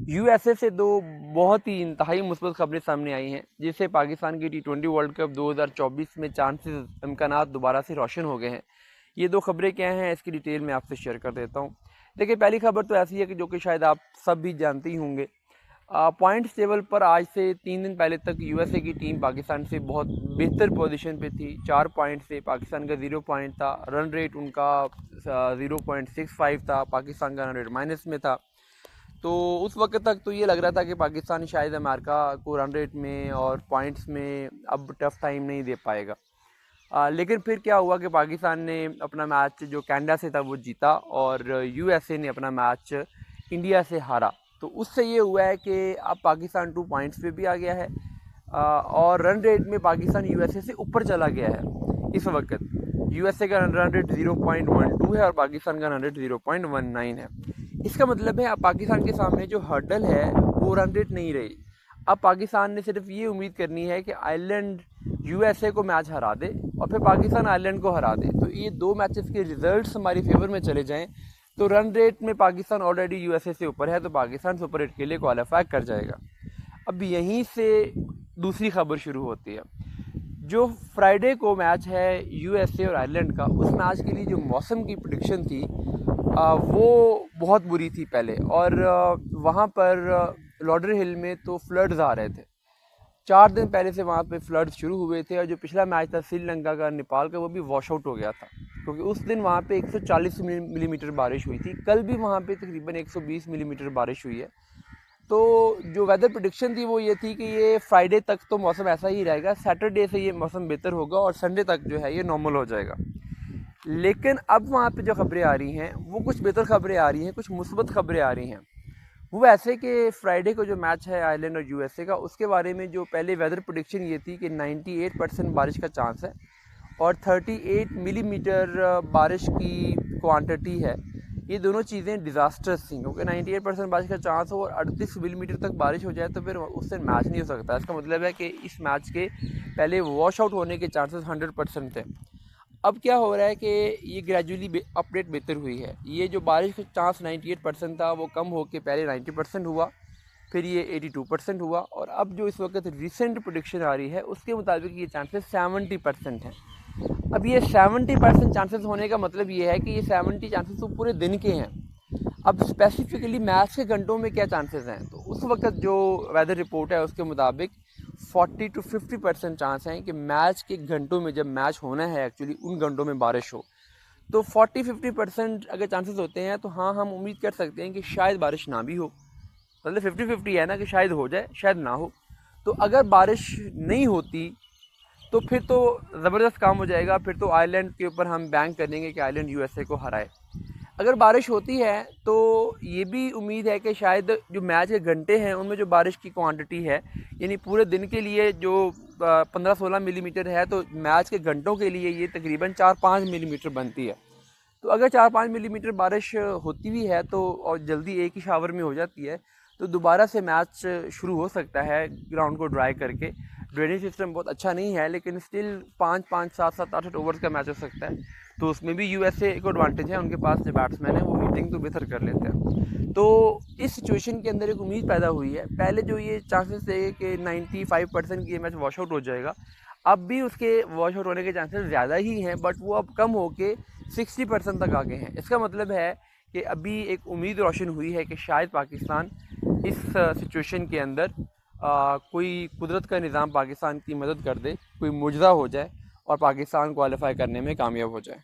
USA से दो बहुत ही इंतहाई मुस्बत खबरें सामने आई हैं, जिससे पाकिस्तान की टी20 वर्ल्ड कप 2024 में चांसेस इम्कानात दोबारा से रोशन हो गए हैं। ये दो खबरें क्या हैं, इसकी डिटेल में आपसे शेयर कर देता हूँ। देखिए, पहली खबर तो ऐसी है कि जो कि शायद आप सब भी जानते ही होंगे। पॉइंट्स टेबल पर आज से 3 दिन पहले तक यूएसए की टीम पाकिस्तान से बहुत बेहतर पोजीशन पे थी। 4 पॉइंट से पाकिस्तान का 0 पॉइंट था। रन रेट उनका 0.65 था। पाकिस्तान का रन रेट माइनस में था। तो उस वक्त तक तो ये लग रहा था कि पाकिस्तान शायद अमेरिका को रन रेट में और पॉइंट्स में अब टफ टाइम नहीं दे पाएगा। लेकिन फिर क्या हुआ कि पाकिस्तान ने अपना मैच जो कनाडा से था वो जीता और यूएसए ने अपना मैच इंडिया से हारा। तो उससे ये हुआ है कि अब पाकिस्तान 2 पॉइंट्स पे भी आ गया है और रन रेट में पाकिस्तान यूएसए से ऊपर चला गया है। इस वक्त यूएसए का रन रेट 0.12 है और पाकिस्तान का रन रेट 0.19 है। इसका मतलब है अब पाकिस्तान के सामने जो हर्डल है वो रन रेट नहीं रही। अब पाकिस्तान ने सिर्फ ये उम्मीद करनी है कि आयरलैंड यूएसए को मैच हरा दे और फिर पाकिस्तान आयरलैंड को हरा दे। तो ये दो मैचेस के रिजल्ट्स हमारी फेवर में चले जाएं तो रन रेट में पाकिस्तान ऑलरेडी यूएसए से ऊपर है, तो पाकिस्तान सुपर 8 के लिए क्वालिफाई कर जाएगा। अब यहीं से दूसरी खबर शुरू होती है। जो फ्राइडे को मैच है यूएसए और आयरलैंड का, उस मैच के लिए जो मौसम की प्रेडिक्शन थी वो बहुत बुरी थी पहले। और वहाँ पर लॉडर हिल में तो फ्लड्स आ रहे थे। 4 दिन पहले से वहाँ पे फ्लड्स शुरू हुए थे और जो पिछला मैच था श्रीलंका का नेपाल का, वो भी वॉश आउट हो गया था क्योंकि उस दिन वहाँ पे 140 मिलीमीटर बारिश हुई थी। कल भी वहाँ पे तकरीबन 120 मिलीमीटर बारिश हुई है। तो जो वेदर प्रेडिक्शन थी वो ये थी कि ये फ्राइडे तक तो मौसम ऐसा ही रहेगा, सैटरडे से ये मौसम बेहतर होगा और संडे तक जो है ये नॉर्मल हो जाएगा। लेकिन अब वहाँ पे जो खबरें आ रही हैं वो कुछ बेहतर खबरें आ रही हैं, कुछ मुस्बत खबरें आ रही हैं। वो ऐसे कि फ्राइडे को जो मैच है आयरलैंड और यूएसए का, उसके बारे में जो पहले वेदर प्रेडिक्शन ये थी कि 98% बारिश का चांस है और 38 मिलीमीटर बारिश की क्वांटिटी है। ये दोनों चीज़ें डिज़ास्टर्स थी क्योंकि 98% बारिश का चांस हो और 38 मिलीमीटर तक बारिश हो जाए तो फिर उससे मैच नहीं हो सकता। इसका मतलब है कि इस मैच के पहले वॉश आउट होने के चांसेस 100% थे। अब क्या हो रहा है कि ये ग्रेजुअली अपडेट बेहतर हुई है। ये जो बारिश का चांस 98% था वो कम होकर पहले 90% हुआ, फिर ये 82% हुआ और अब जो इस वक्त रिसेंट प्रेडिक्शन आ रही है उसके मुताबिक ये चांसेस 70% हैं। अब ये 70% चांसेस होने का मतलब ये है कि ये 70 चांसेस तो पूरे दिन के हैं। अब स्पेसिफिकली मैच के घंटों में क्या चांसेस हैं, तो उस वक्त जो वेदर रिपोर्ट है उसके मुताबिक 40 to 50% चांस हैं कि मैच के घंटों में, जब मैच होना है एक्चुअली उन घंटों में बारिश हो। तो 40-50% अगर चांसेस होते हैं तो हाँ, हम उम्मीद कर सकते हैं कि शायद बारिश ना भी हो। मतलब 50-50 है ना, कि शायद हो जाए शायद ना हो। तो अगर बारिश नहीं होती तो फिर तो ज़बरदस्त काम हो जाएगा। फिर तो आयरलैंड के ऊपर हम बैंक करेंगे कि आयरलैंड यूएसए को हराए। अगर बारिश होती है तो ये भी उम्मीद है कि शायद जो मैच के घंटे हैं उनमें जो बारिश की क्वांटिटी है, यानी पूरे दिन के लिए जो 15-16 मिलीमीटर है, तो मैच के घंटों के लिए ये तकरीबन 4-5 मिलीमीटर बनती है। तो अगर 4-5 मिलीमीटर बारिश होती भी है तो और जल्दी एक ही शावर में हो जाती है तो दोबारा से मैच शुरू हो सकता है ग्राउंड को ड्राई करके। ड्रेनेज सिस्टम बहुत अच्छा नहीं है लेकिन स्टिल 5-5, 7-7, 8-8 ओवर्स का मैच हो सकता है। तो उसमें भी यूएसए एक एडवांटेज है, उनके पास जो बैट्समैन है वो हिटिंग तो बेहतर कर लेते हैं। तो इस सिचुएशन के अंदर एक उम्मीद पैदा हुई है। पहले जो ये चांसेस थे कि 95% की ये मैच वॉश आउट हो जाएगा, अब भी उसके वॉश आउट होने के चांसेस ज़्यादा ही हैं, बट वो अब कम होके 60% तक आ गए हैं। इसका मतलब है कि अभी एक उम्मीद रोशन हुई है कि शायद पाकिस्तान इस सिचुएशन के अंदर कोई कुदरत का निज़ाम पाकिस्तान की मदद कर दे, कोई मुजज़ा हो जाए और पाकिस्तान क्वालिफाई करने में कामयाब हो जाए।